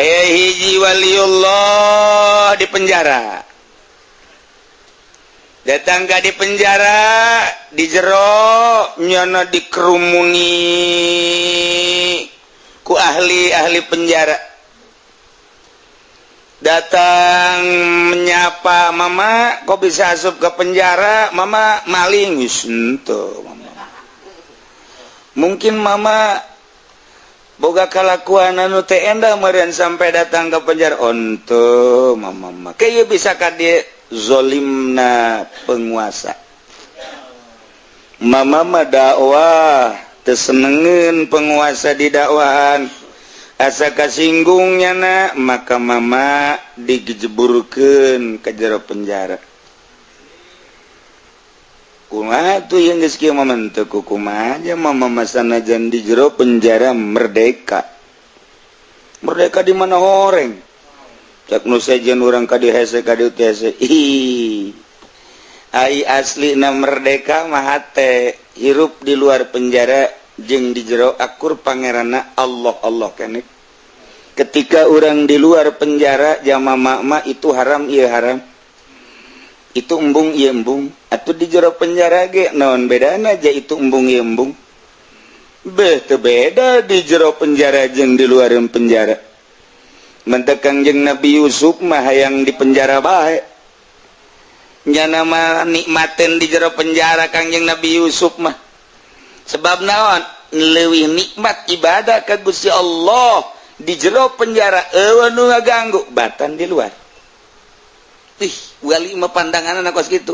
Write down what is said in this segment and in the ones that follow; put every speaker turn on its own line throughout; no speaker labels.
hiji waliullah di penjara. Datang ka di penjara, di jero nyana dikerumuni ku ahli penjara. Datang menyapa, "Mama, kok bisa asup ke penjara? Mama maling." Wis henteu, Mama. Mungkin Mama boga kalakuan anu teu endah meureun sampai datang ke penjara. Henteu, Mama. Kayak bisa ka dieu zolimna penguasa. Mama dakwah tersenengen penguasa di dakwahan, asa kasinggungnya na, maka Mama dijeburkeun ke jero penjara. Kumaha tuh yang geus kieu Mama teu kumaha aja Mama masanajan di jero penjara merdeka. Merdeka di mana horeng? Cak nu sejen urang ka dieu hese ka dieu teh hese. Ai aslina merdeka mah teh hirup di luar penjara jeung di jero akur pangeranna Allah keneh. Ketika urang di luar penjara jama mama itu haram ieu haram. Itu embung ieu embung. Atuh di jero penjara ge naon bedana aja itu embung ieu embung. Teu beda di jero penjara jeung di luar penjara. Mentek Kangjeng Nabi Yusuf mah hayang di penjara bae. Nyana mah nikmaten di jero penjara Kangjeng Nabi Yusuf mah. Sebab naon? Leuwih nikmat ibadah ka Gusti Allah di jero penjara eueuh nu ngaganggu batan di luar. Wali mah pandanganna kos kitu.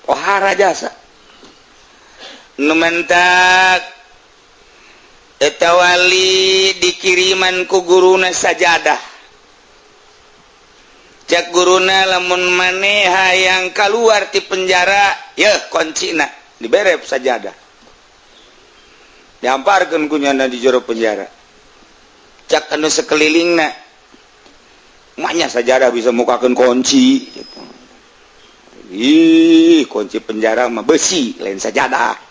Ohara jasa. Nu mentak eta wali dikiriman ku guruna sajadah. Cak guruna lamun maneh hayang kaluar ti penjara, yeuh kuncina diberep sajadah. Diamparkeun ku nyana di jero penjara. Cak anu sakelilingna, maknya sajadah bisa mukakeun kunci gitu. Kunci penjara mah besi lain sajadah.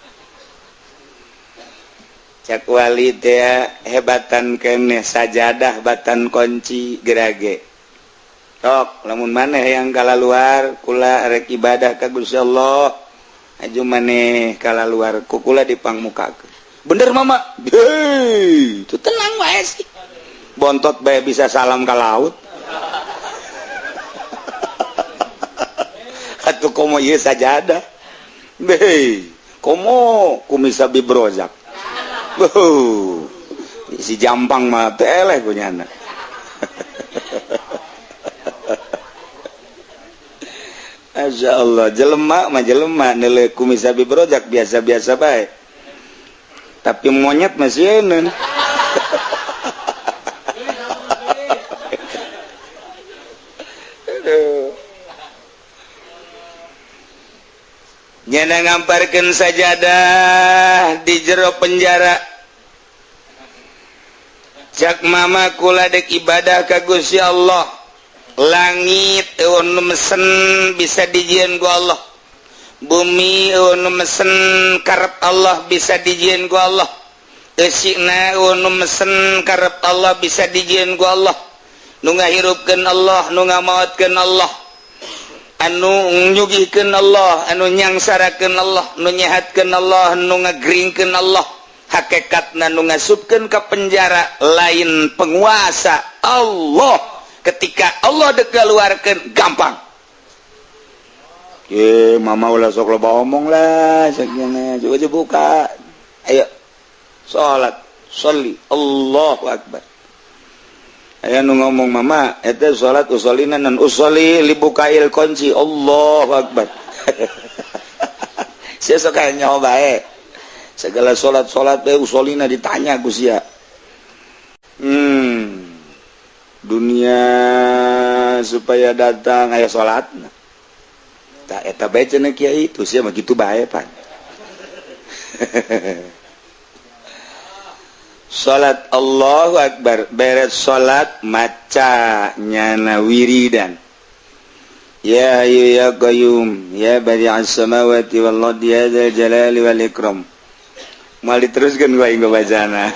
Cak wali teh hebatan keneh sajadah batan kunci gerage. Tok lamun maneh yang kalaluar kula rek ibadah ka Gusti Allah, aju maneh kalaluar ku kula dipangmukakeun. Bener Mama? Hei, itu tenang wae sih. Bontot bae bisa salam ka laut. Atuh komo ieu sajadah. Hei, komo kumisa bibrozak. Si Jampang mah teu eleh punyana. Masya Allah, jelema mah jelema neuleuh kumisa bibrojak biasa-biasa bae. Tapi monyet masih eunun. Nyana ngamparkeun sajadah di jero penjara. Cak Mama kula dek ibadah ka Gusti Allah. Langit nu mesen bisa dijieun ku Allah. Bumi nu mesen karep Allah bisa dijieun ku Allah. Eusina nu mesen karep Allah bisa dijieun ku Allah. Nu ngahirupkeun Allah, nu ngamaotkeun Allah. Anu nyugihkeun Allah, anu nyangsarakeun Allah, nu nyehatkeun Allah, nu ngagringkeun Allah. Hakikatna nu ngasupkeun ka penjara lain penguasa Allah. Ketika Allah dek keluarkeun gampang. Mama ulah sok loba omong lah, sakjana coba buka. Ayo salat, sholli, Allahu akbar. Aya nu ngomong Mama, eta salat usolina nan usoli libukail kunci, Allahu akbar. Sia sok nyaho bae. Segala salat-salat bae usolina ditanya ku sia. Dunia supaya datang aya salatna. Tak eta bae cenah kiai itu sia mah kitu bae pan. Salat Allahu akbar, beres salat maca nyana wiridan. Ya hayyu ya qayyum ya badi'as samawati wal ardi ya dzal jalali wal ikram. Mal diteruskeun ku aing bacana.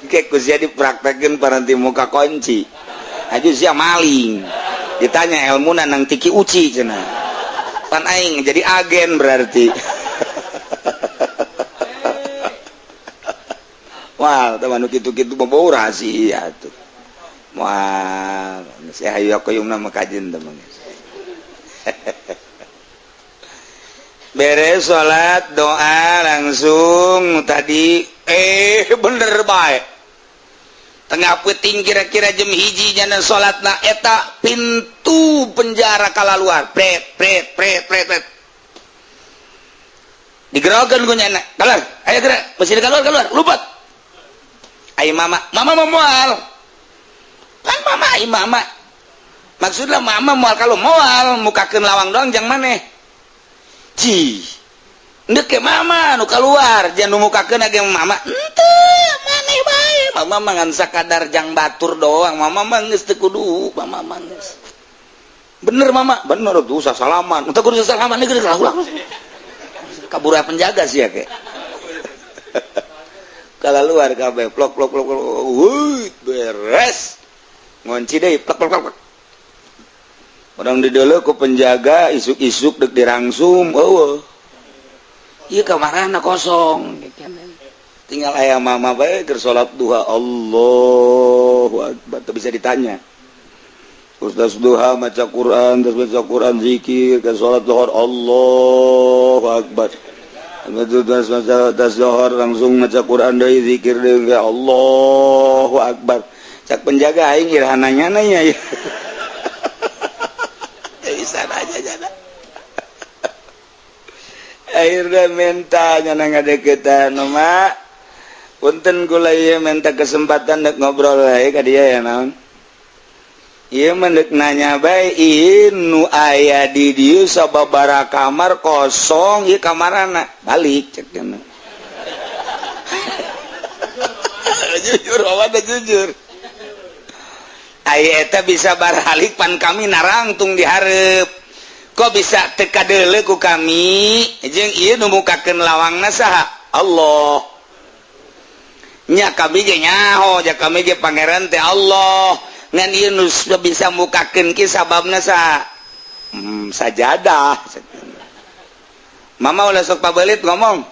dipraktekin paranti muka kunci aju sia maling ditanya ilmu nang tiki uci cenah pan aing jadi agen berarti wah teman kitu-kitu bawa rahasia tuh wah saya ayo koyong nama kajian teman beres sholat doa langsung tadi bener baik tengah peting kira-kira jam hiji jana sholat na eta pintu penjara kala luar pret digerokan gue nyana keluar ayo gerak masih keluar lupat ayo mama mau mual kan mama maksudnya mama mual kalau mual mukakeun lawang doang jang maneh ji ndek ke mama nu keluar jangan mukakeun age mama henteu maneh bae mama mah ngan sakadar jang batur doang mama mah geus teu kudu mama mah geus bener mama bener tuh usah salaman entah kudu salaman geus ulang kabura penjaga sih ya ke kalau luar kabeh plok beres ngunci deui plok orang di dulu ku penjaga isuk-isuk dek dirangsum iya kamarana kosong tinggal ayah mama bae keur salat duha Allahu Akbar teu bisa ditanya Ustaz duha maca Quran terus baca Quran zikir ke salat zuhur Allahu Akbar terus maca zuhur langsung maca Quran deui zikir deui Allahu Akbar cak penjaga aing irhananya nanya ya bisa aja jana akhirnya minta nyana ngadeketan mak punten kula ieu minta kesempatan dek ngobrol wae ka dia ya naon ieu mendek nanya bae nu aya di dieu sababaraha kamar kosong ieu kamarana balik cek cenah jujur awalnya jujur aya eta bisa barhalik pan kami narangtung di hareup kok bisa teka deuleu ku kami jeung ieu nu mukakeun lawangna saha Allah nya kami ge nyaho ja kami ge pangeran teh Allah ngan ieu nu bisa mukakeun ki sababna saha sajadah mama ulah sok pabelit ngomong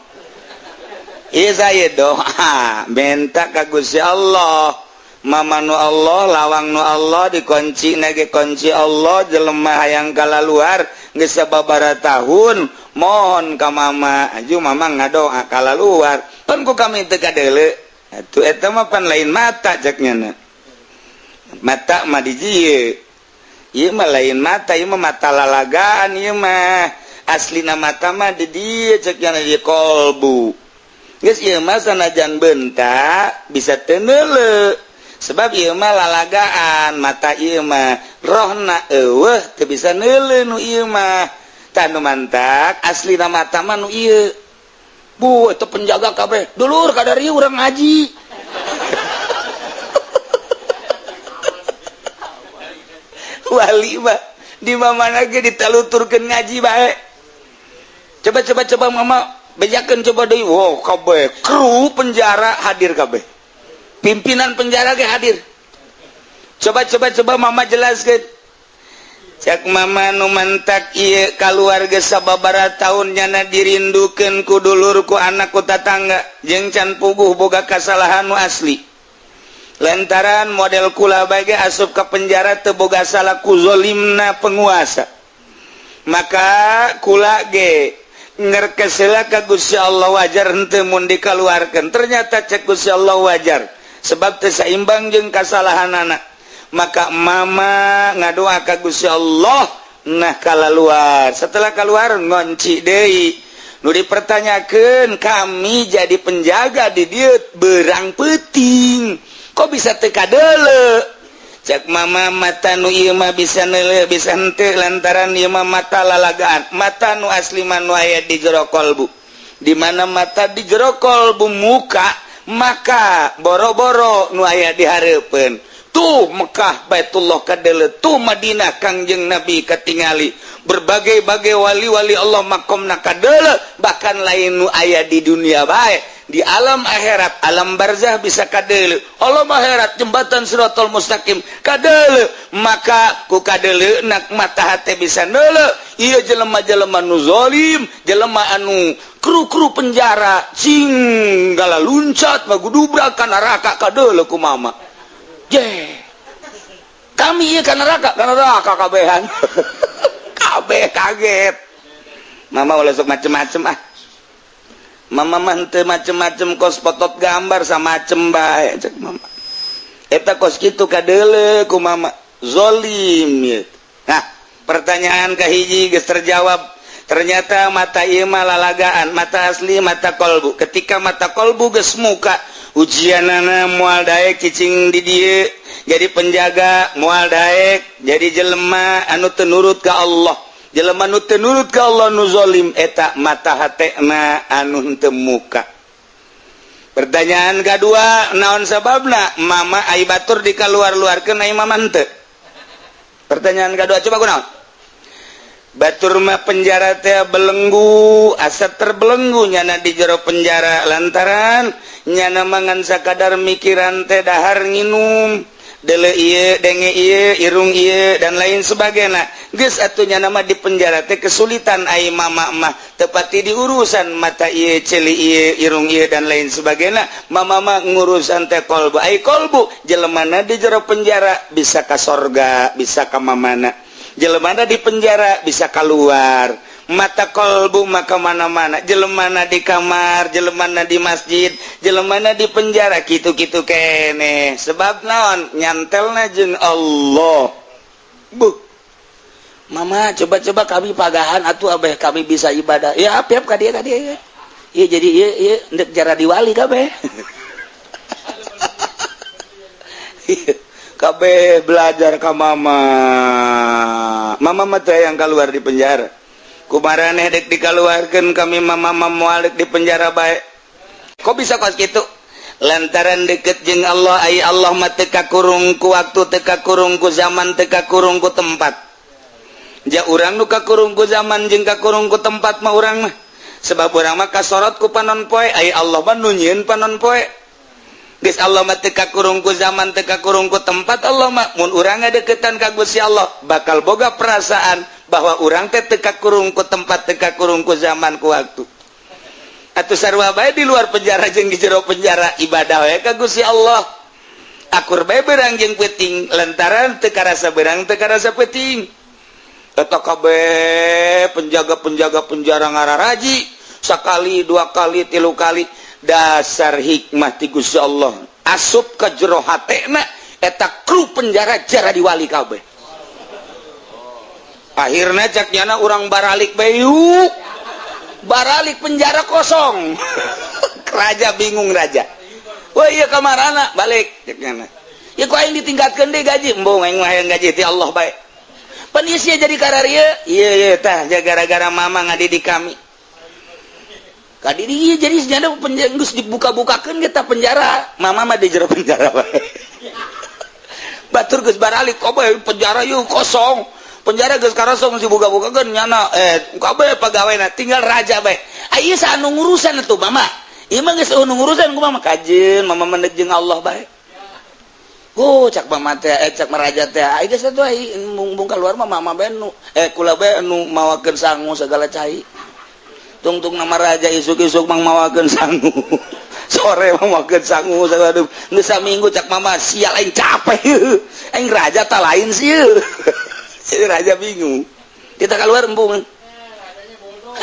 ieu saya doa minta ka Gusti Allah mama nu Allah lawang nu Allah dikunci nage kunci Allah jelema hayang kala luar geus sababaraha tahun mohon ka mama aju mama ngadoa kala luar pan ku kami teu kadeuleu atuh eta mah pan lain mata ceknya mata mah di dieu ieu mah lain mata ieu mah mata lalagaan ieu mah aslina mata mah di dieu ceknya di kolbu geus ieu mah sanajan beunta bisa teu neuleu sebab ieu mah lalagaan mata ieu mah rohna eueuh teu bisa neuleu nu ieu mah tanu mantak aslina mata mah nu ieu bu eta penjaga kabeh dulur kadar ieu urang ngaji wali mah di mamana ge ditaluturkeun ngaji bae coba mama bejakeun coba deui wow kabeh kru penjara hadir kabeh pimpinan penjara ke hadir coba mama jelaskan cak mama nu mantak ieu kaluarga sababaraha taun nyana dirindukeun ku dulur ku anak ku tatangga jeung can puguh boga kasalahan nu asli lantaran model kula bae asup ka penjara teu boga salah ku zalimna penguasa maka kula ge ngerkesela ka Gusti Allah wajar henteu mun dikaluarkeun ternyata cek Gusti Allah wajar sebab teu saimbang jeung kasalahan anak maka mama ngadoa ka Gusti Allah nah kala luar setelah keluar ngonci deui nu dipertanyakeun kami jadi penjaga di dieu berang peuting kok bisa teu kadeuleu cek mama mata nu ieu mah bisa neuleu bisa henteu lantaran ieu mah mata lalagaan mata nu asli mah nu aya di jero kolbu di mana mata di jero kolbu muka maka boro-boro nu aya di hareupeun tuh Mekah Baitullah kadele, tuh Madinah Kangjeng Nabi katingali, berbagai-bagai wali-wali Allah makomna kadele, bahkan lain nu aya di dunia bae, di alam akhirat, alam barzah bisa kadele, alam akhirat jembatan Siratal Mustaqim kadele, maka ku kadele nak mata hate bisa neule ieu jelema-jelema nu zalim, jelema anu kru-kru penjara cing gala luncat magudubrak ka neraka kadele ku mama. Je. Kami ieu ka neraka kabehan. Kabeh kaget. Mama ulah sok macem-macem ah. Mama mah teu macem-macem kos potot gambar samacem bae cek mama. Eta kos kitu kadeule ku mama. Zalim ieu. Nah, pertanyaan kahiji geus terjawab. Ternyata mata ieu mah lalagaan, mata asli mata kolbu. Ketika mata kolbu geus muka, ujianana moal daek cicing di dieu jadi penjaga, moal daek jadi jelema anu teu nurut ka Allah. Jelema nu teu nurut ka Allah nu zalim eta mata hatena anu teu muka. Pertanyaan kedua, naon sababna mama ai batur dikaluar-luarkeun ai mama henteu? Pertanyaan kedua coba kunaon? Batur mah penjara teh belenggu, asa terbelenggu nyana di jero penjara lantaran nyana mangan sakadar mikiran teh dahar nginum, dele ieu, denge ieu, irung ieu dan lain sebagainya. Geus atuh nyana mah di penjara teh kesulitan ai mama mah tepati di urusan mata ieu, celi ieu, irung ieu dan lain sebagainya. Mama mah ngurusan teh kolbu, ai kolbu jelemana di jero penjara bisa ka sorga, bisa ka mamana. Jelemana di penjara bisa keluar, mata kolbu maka mana-mana, jelemana di kamar, jelemana di masjid, jelemana di penjara, gitu-gitu kene. Sebab naon nyantelna jeung Allah. Bu, mama coba-coba kami pagahan atuh abeh kami bisa ibadah. Ya apiap ka dieu ya. Iya jadi iya ndek jara diwali kabeh. Kabeh belajar ka mama. Mama mah teh yang keluar di penjara. Kumaraneh dek dikaluarkeun kami mama moal dek di penjara bae. Kok bisa kos kitu? Lantaran deket jeung Allah, ai Allah mah teu kakurung ku waktu, teu kakurung ku zaman, teu kakurung ku tempat. Ja urang nu kakurung ku zaman jeung kakurung ku tempat mah urang mah. Sebab urang mah kasorot ku panon poe, ai Allah mah nu nyieun panon poe. Geus Allah mah teu kakurung ku zaman, teu kakurung ku tempat. Allah mah mun urang ngadeukeutan ka Gusti Allah bakal boga perasaan bahwa urang teh teu kakurung ku tempat, teu kakurung ku zaman, ku waktu. Atuh sarua bae di luar penjara jeung di jero penjara ibadah we ka Gusti Allah. Akur bae beurang jeung peuting lantaran teu karasa beurang, teu karasa peuting. Eta kabeh penjaga-penjaga penjara ngararaji sakali, dua kali, tilu kali. Dasar hikmah ti Gusti Allah asup ka jero hatena eta kru penjara jara diwali kabeh. Akhirna cak nyana urang baralik bae yuk. Baralik penjara kosong. Raja bingung raja. Wah iya kamarana balik cak nyana. Ya ku aing ditingkatkeun deui gaji, embung aing mah hayang gaji ti Allah bae. Pan ieu sia jadi kararieu? Iya tah gara-gara mama ngadidik kami. Kadi dia jadi senyada penjara geus dibuka-bukakeun kita penjara. Mama mah di jero penjara bae. Batur geus baralik kabeh penjara yeuh kosong. Penjara geus karosong dibuka-bukakeun nyana kabeh pagaweana tinggal raja bae. Ieu saanu ngurusan atuh mama. Ieu mah geus anu ngurusan ku mama kajeun mama mendek jeung Allah bae. Cak mama teh cak maraja teh ai geus atuh ai mung keluar mah mama bae nu kula bae anu mawakeun sangu segala cai. Tungtung nama raja isuk-isuk mang mawakeun sangu. Sore mang mawakeun sangu sagala geus saminggu cak mama sial aing capek. Aing raja tah lain sieun. Si raja bingung. Kita keluar embung. Rajanya bodoh.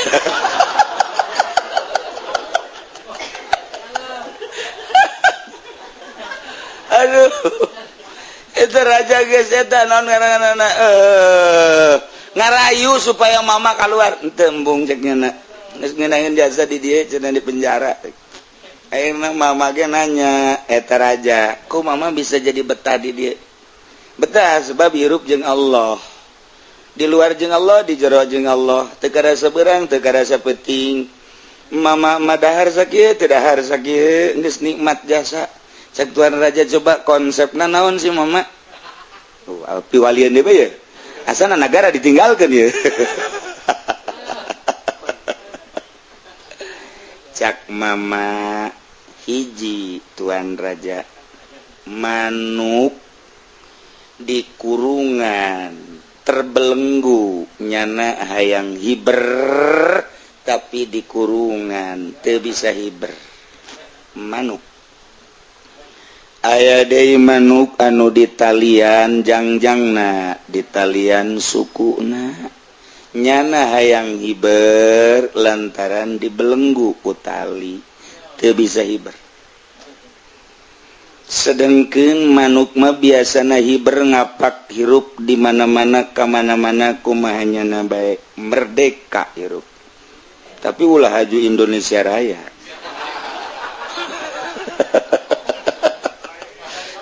Aduh. Itu raja geus eta naon ngaranna ngarayu supaya mama keluar. Henteu embung cek nyana. Geus ngeunaheun jasa di dieu cenah di penjara. Ayeuna mama ge nanya, eta raja, ku mama bisa jadi betah di dieu? Betah sebab hirup jeung Allah. Di luar jeung Allah, di jero jeung Allah. Teu karasa beurang, teu karasa peuting. Mama madahar sakieu, teu dahar sakieu, geus nikmat jasa. cek Tuan Raja coba konsepna naon sih mama piwalian deh ya asana negara ditinggalkan ya cak mama hiji Tuan Raja manuk di kurungan terbelenggu nyana hayang hiber tapi di kurungan teu bisa hiber manuk aya deui manuk anu di talian jangjangna di talian sukuna nyana hayang hiber lantaran dibelenggu ku tali teu bisa hiber sedengkeun manuk mah biasana hiber ngapak hirup di mana-mana ka mana-mana kumahanyana bae merdeka hirup tapi ulah haju Indonesia Raya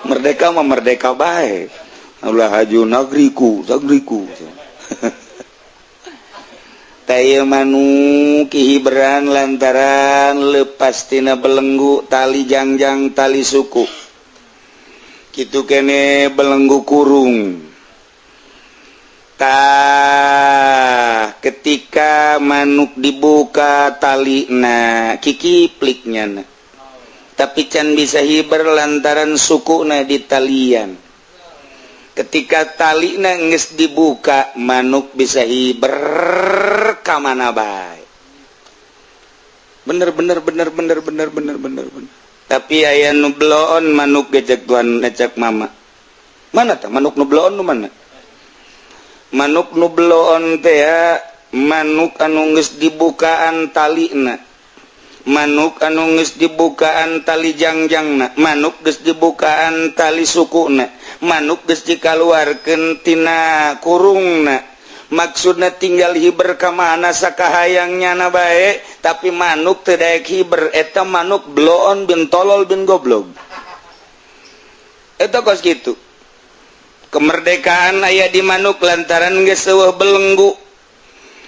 merdeka mah merdeka bae ulah haju negeriku taya manuk hiberan lantaran lepas tina belenggu tali jangjang tali suku kitu kene belenggu kurung ketika manuk dibuka talina kikipliknya tapi can bisa hiber lantaran sukuna di talian ketika talina geus dibuka manuk bisa hiber ka mana bae bener tapi aya nu bloon manuk gecek Tuan ngecek mama mana tah manuk nu bloon nu mana manuk nu bloon teh manuk anu geus dibukaan talina manuk anu geus dibukaan tali jangjangna manuk geus dibukaan tali sukuna manuk geus dikaluarkeun tina kurungna maksudna tinggal hiber ka mana sakahayangnya na bae tapi manuk teu daek hiber eta manuk bloon bin tolol bin goblok eta kos kitu kemerdekaan aya di manuk lantaran geus seueuh belenggu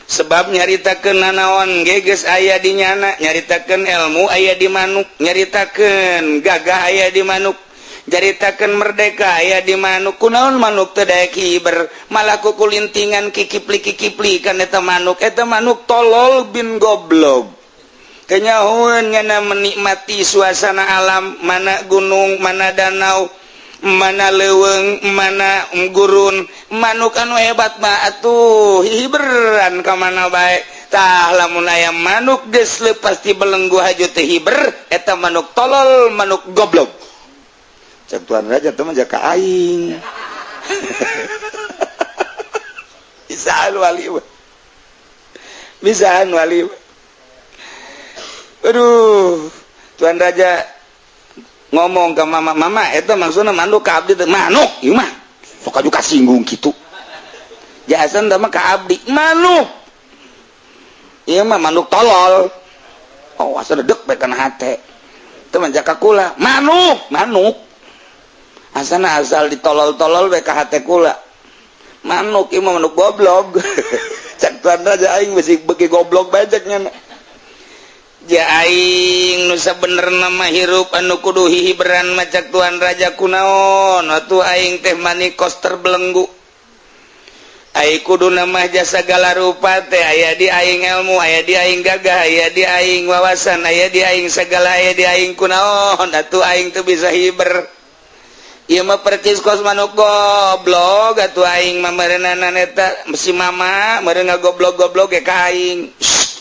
sebab nyaritakeun nanaon ge geus aya di nyana nyaritakeun ilmu aya di manuk nyaritakeun gagah aya di manuk jaritakeun merdeka aya di manuk kunaon manuk teu daek hiber malah kukulintingan kikipli kan eta manuk tolol bin goblok kenyahoeun nyana menikmati suasana alam mana gunung mana danau mana leuweung mana gurun manuk anu hebat mah atuh hiberan ka mana bae tah lamun aya manuk geus leupas ti belenggu haju teh hiber eta manuk tolol manuk goblok cek Tuan Raja teh mah jaka aing bisaan wali aduh Tuan Raja ngomong ke mama eta maksudna manuk ka abdi teh manuk ieu mah sok aju kasinggung kitu jasan teh mah ka abdi manuk ieu mah manuk tolol oh asa dedek bae kana hate teh mah jaka kula manuk asana asal ditolol-tolol bae ka hate kula manuk ieu mah manuk goblok cak Tuan Raja aing masih beuki goblok bae cek nya ja aing nu sabenerna mah hirup anu kudu hiberan macak Tuan Raja kunaon atuh aing teh manikos terbelenggu aing kudu mah jasa segala rupa teh aya di aing ilmu aya di aing gagah aya di aing wawasan aya di aing segala aya di aing kunaon atuh aing teu bisa hiber ieu mah percis kos manuk goblok atuh aing mah meureunana eta si mama meureun ngagoblok-goblok ge ka aing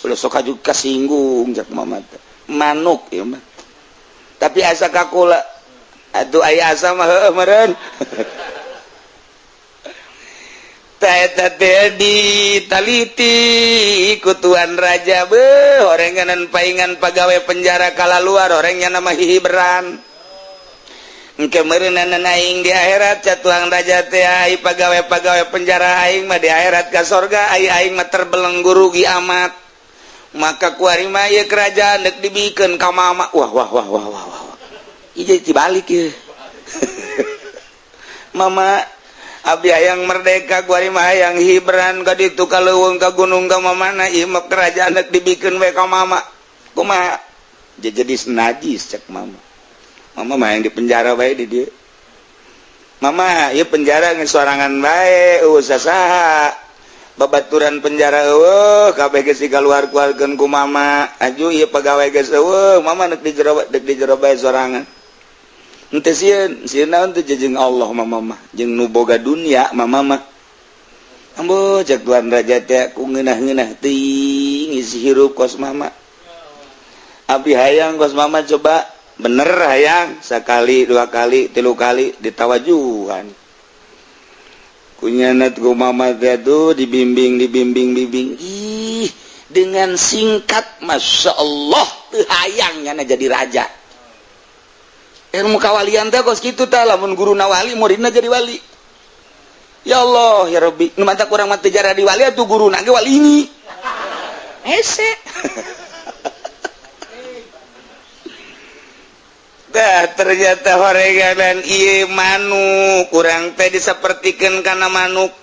udah sok aju kasinggung jak mama teh manuk ieu mah tapi asa kakula atuh aya asa mah heueuh meureun tah eta teh ditaliti ku Tuan Raja beuh orenganan paingan pagawe penjara kalaluar orangnya nama hihiberan engke meureunana aing di akhirat ca Tuan Raja teh ai pagawe-pagawe penjara aing mah di akhirat ka sorga aing mah terbelenggu rugi amat maka kuari mah ieu kerajaan deuk dibikeun ka mama wah ieu dibalik ieu mama abdi hayang merdeka kuari mah hayang hiberan ka ditu ka leuweung ka gunung ka mamana ieu mah kerajaan deuk dibikeun we ka mama kumaha jadi najis cek mama mama main di penjara baik di dia mama ieu penjara geus sorangan bae usaha babaturan penjara kabeh geus dikaluar-keluarkeun ku mama aju ieu pegawai geus mama deuk di jero bae sorangan henteu sieun naon teh jeung Allah mama mah jeung nu boga dunya mama mah ambo cek Tuan Raja teh ku ngeunah-ngeunah teuing ngisi hirup kos mama abdi hayang kos mama coba bener hayang sekali 2 kali 3 kali ditawajuhan kunyanat ku mama teh tuh dibimbing ih dengan singkat Masya Allah teu hayang nyana jadi raja ilmu kawalian teh kos kitu tah lamun guruna wali muridna jadi wali ya Allah ya Rabbi nu mantap urang mah teu jadi wali atuh guruna ge wali ini hese dah ternyata horeganan ieu manuk urang teh disapertikeun kana manuk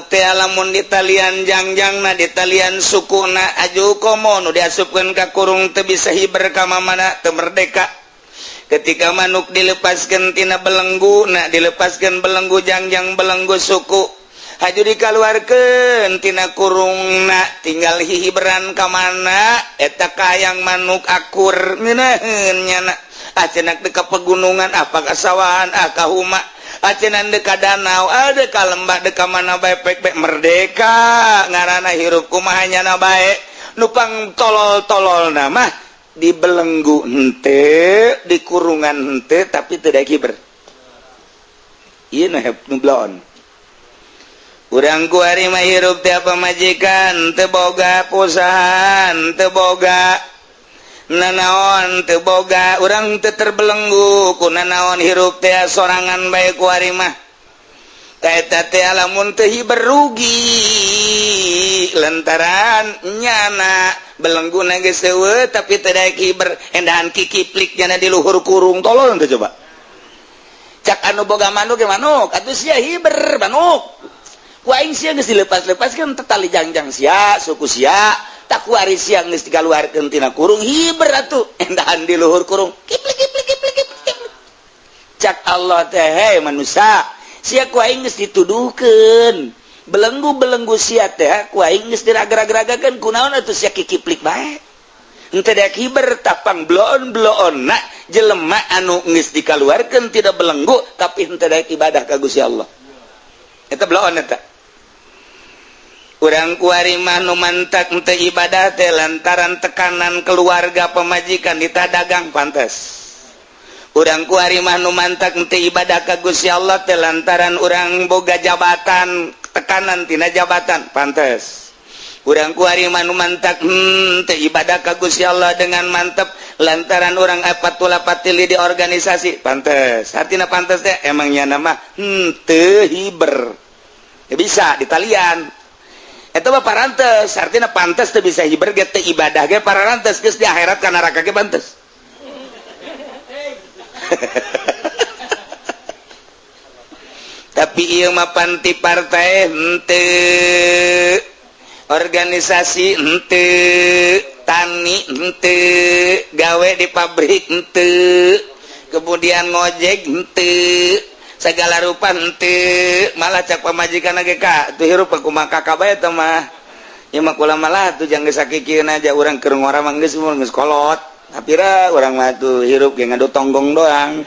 teh lamun ditalian jangjangna ditalian sukuna aju komo nu diasupkeun ka kurung teu bisa hiber ka mamana teu merdeka ketika manuk dilepaskeun tina belenggu dilepaskeun belenggu jangjang belenggu suku haju dikaluarkeun tina kurungna tinggal hihiberan ka mana eta kayang manuk akur ngeunaheun nyana acenah teu ka pegunungan apa ka sawahan ka huma acenah teu ka danau ada ka lembah teu ka mana bae pek merdeka ngaranna hirup kumaha nyana bae nu pang tolol-tololna mah di belenggu henteu di kurungan henteu tapi teu da kiber ieu nu bloon urang ku ari mah hirup teh pamajikan teu boga pusahan teu boga nanaon teu boga urang teu terbelenggu ku nanaon hirup teh sorangan bae ku ari mah eta teh lamun teu hiber rugi lantaran nyana belengguna geus eueuh tapi teu daek hiber endahan kikiplik nyana di luhur kurung tolol teu coba cak anu boga manuk ge manuk atuh sia hiber manuk ku aing sia geus dilepas-lepaskeun teh tali jangjang sia suku sia tak ku ari sia geus dikaluarkeun tina kurung hiber atuh endahan di luhur kurung kiplik cak Allah teh hei manusia sia ku aing geus dituduhkeun belenggu sia teh ku aing geus diraga-ragakeun kunaon atuh sia kikiplik bae henteu daek hiber tapang bloon-bloonna jelema anu geus dikaluarkeun tidak belenggu tapi henteu daek ibadah ka Gusti Allah eta bloon eta urang ku ari mah nu mantak henteu ibadah teh lantaran tekanan keluarga pamajikan ditadagang pantes urang ku ari mah nu mantak henteu ibadah ka Gusti Allah teh lantaran urang boga jabatan tekanan tina jabatan pantes urang ku ari mah nu mantak teu ibadah ka Gusti Allah dengan mantep lantaran urang apatula patili di organisasi pantes artina pantes teh emang nyana mah teu hiber ya bisa di talian eta mah parantes artina pantes teu bisa hiber ge teu ibadah ge parantes geus di akhirat ka neraka ge pantes tapi ieu mah panti partai henteu organisasi henteu tani henteu gawe di pabrik henteu kemudian ngojek henteu segala rupa henteu malah cak pamajikan ge ka tuh hirup kumaha kakak bae teh mah ieu mah kula malah tuh jang geus sakikieun aja urang keur ngora mah geus kolot apira urang mah tuh hirup ge ngadu tonggong doang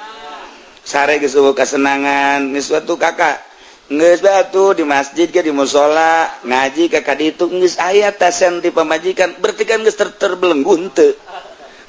sare geus eueuh kasenangan geus suatu kakak geus batu di masjid ke di mushola ngaji ka kaditu geus aya tasen di pamajikan berarti kan geus terbelenggu henteu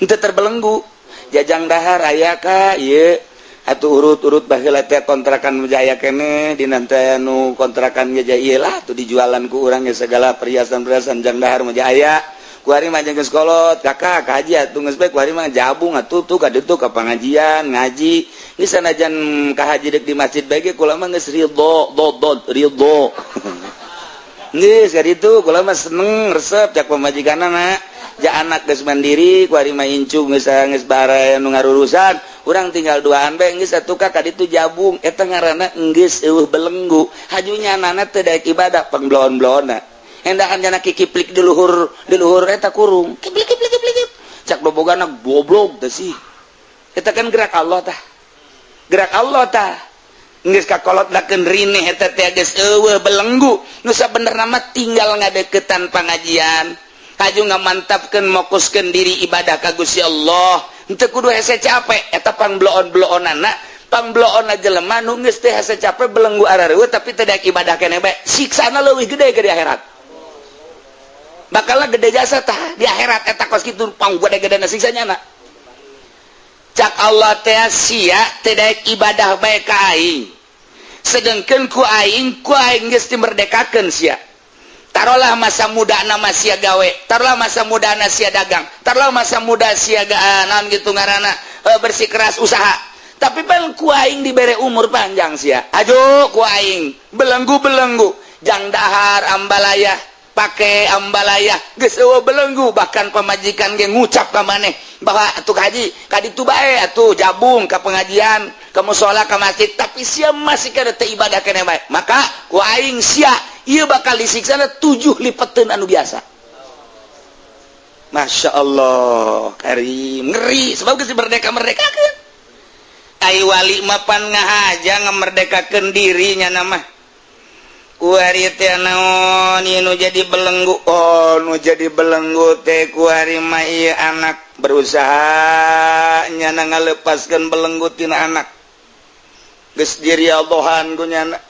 terbelenggu jajang dahar aya ka ieu atuh urut-urut baheula teh kontrakan Jaya keneh dina teh anu kontrakan Jaya ieu lah tuh dijualan ku urang ge segala perhiasan-perhiasan jang dahar mah aya ku ari mah geus kolot kakak kaji atuh geus bae ku ari mah jabung atuh tuh ka ditu ka pangajian ngaji geus sanajan ka haji deuk di masjid bae ge kula mah geus ridho geus ka ditu kula mah seneng resep cak pamajikanna ja anak geus mandiri ku ari mah incu geus bare anu ngarurusan urang tinggal duaan bae geus atuh ka ditu jabung eta ngaranna geus eueuh belenggu hajunya anana teu daek ibadah pangblon-blonna endahan jana kikiplik di luhur eta kurung kiplik cak bobogana goblok teh sih kita kan gerak Allah tah, gerak Allah tah. Geus kakolot dakeun rineh eta teh geus eueuh belenggu. Nu sabenerna mah tinggal ngadeukeutan pangajian. Haju ngamantapkeun mokuskeun diri ibadah ka Gusti Allah. Henteu kudu hese capek eta pangbloon-bloonana, pangbloonna jelema nu geus teh hese capek belenggu arareueuh tapi teu daek ibadah keneh bae. Siksana leuwih gede ke di akhirat. Bakalna gede jasa tah di akhirat eta kos kitu panggede-gedena siksanya. Cak Allah teh sia teu daek ibadah bae ka aing. Sedengkeun ku aing geus dimerdekakeun sia. Taruhlah masa muda nama sia gawe, taruhlah masa muda na sia dagang, taruhlah masa muda sia naon gitu ngaranna bersikeras usaha. Tapi pan ku aing dibere umur panjang sia. Aduh ku aing belenggu-belenggu, jang dahar ambalaya, pake ambalaya, geus eueuh belenggu, bahkan pamajikan ge ngucap ka maneh bahwa atuh haji ka ditu bae atuh jabung ka pengajian, ka mushola, ka masjid, tapi sia masih kada teu ibadah keneh bae. Maka ku aing sia ieu bakal disiksana 7 lipeteun anu biasa. Masya Allah karim ngeri sebab geus merdeka-merdekakeun. Ai wali mah pan ngahaja ngamerdekakeun dirinya nama. Ku ari teh naon ieu nu jadi belenggu. Oh nu jadi belenggu teh ku ari mah ieu anak berusaha nyana ngalepaskeun belenggu tina anak. Geus dirialdohan ku nyana.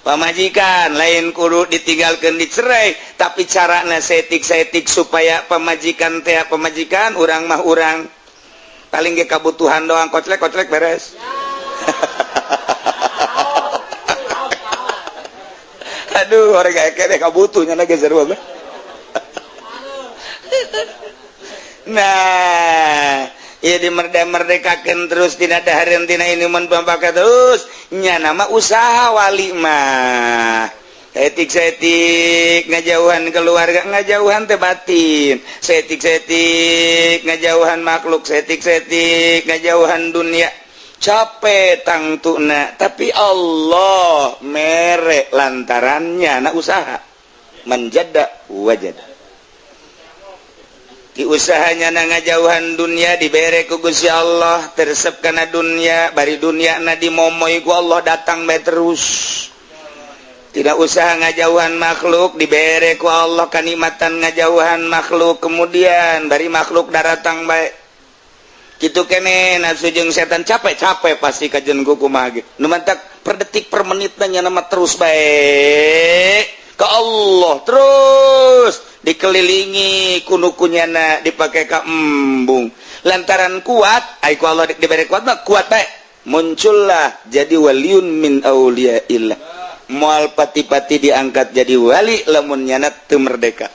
Pamajikan lain kudu ditinggalkeun dicerai, tapi carana setik-setik supaya pamajikan teh pamajikan urang mah urang paling ge kabutuhan doang koclek-koclek beres. Aduh, orang kayak kene kabutuhnya na geus sarua. Nah, ieu dimerdekakeun terus tina dahareun tina inuman pampaka terus nya nama usaha wali mah. Setik-setik ngajauhan keluarga, ngajauhan teh batin. Setik-setik ngajauhan makhluk, setik-setik ngajauhan dunia. Capek tangtuna, tapi Allah mere lantarannya na usaha menjada wajada. Di usahanya na ngajauhan dunia dibere ku Gusti Allah, tersep kana dunia, bari dunia na dimomoy ku Allah datang bae terus. Tidak usah ngajauhan makhluk dibere ku Allah kanikmatan ngajauhan makhluk, kemudian bari makhluk datang bae. Kitu kene nafsu jeung setan capek pasti kajen ku kumaha ge. Nu mantak per detik per menitna nya nama terus bae ka Allah terus dikelilingi kunukunyana dipake ka embung lantaran kuat ai ku Allah dibere kuat mah kuat bae muncullah jadi waliun min auliyaillah moal pati-pati diangkat jadi wali lamun nyana teu merdeka.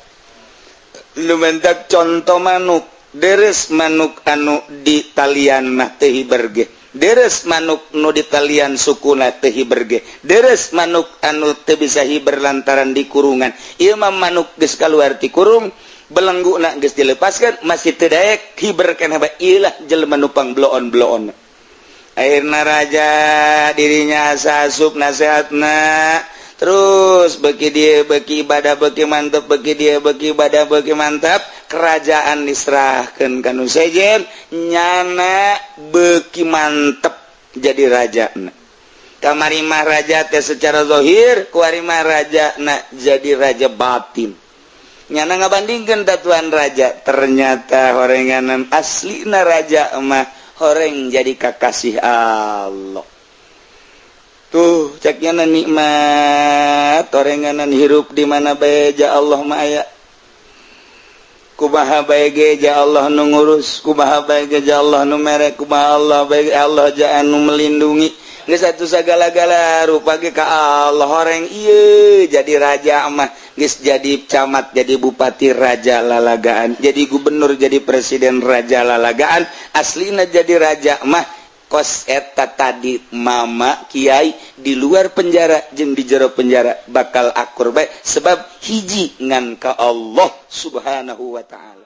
Lumantak contoh manuk deres manuk anu di talian mah teu hiberge, deres manuk nu di talian sukuna teu hiberge, deres manuk anu teu bisa hiber lantaran di kurungan. Ieu mah manuk geus kaluar ti kurung, belengguna geus dilepaskeun masih teu daek hiber keneh bae. Ieulah jelema nu pangbloon-bloon. Akhirna raja dirinya asup nasehatna terus beki dia beki ibadah beki mantap, beki dia beki ibadah beki mantap, kerajaan diserahkeun ka nu sejen nyana beki mantep jadi raja. Kamari mah raja teh secara zahir, kuari mah raja na jadi raja batin. Nyana ngabandingkeun tatuan raja, ternyata horenganan aslina raja mah horeng jadi kakasih Allah. Tuh ceknya nikmat orenganan hirup di mana bae ja Allah mah aya. Kumaha bae ge ja Allah nu ngurus, kumaha bae ge ja Allah nu mere, kumaha Allah bae Allah ja anu melindungi. Geus atuh sagala-gala rupa ge ka Allah horeng ieu jadi raja mah geus jadi camat, jadi bupati raja lalagaan, jadi gubernur, jadi presiden raja lalagaan, aslina jadi raja mah kos eta tadi mama kiai di luar penjara jeung di jero penjara bakal akur bae sebab hiji ngan ka Allah subhanahu wa ta'ala.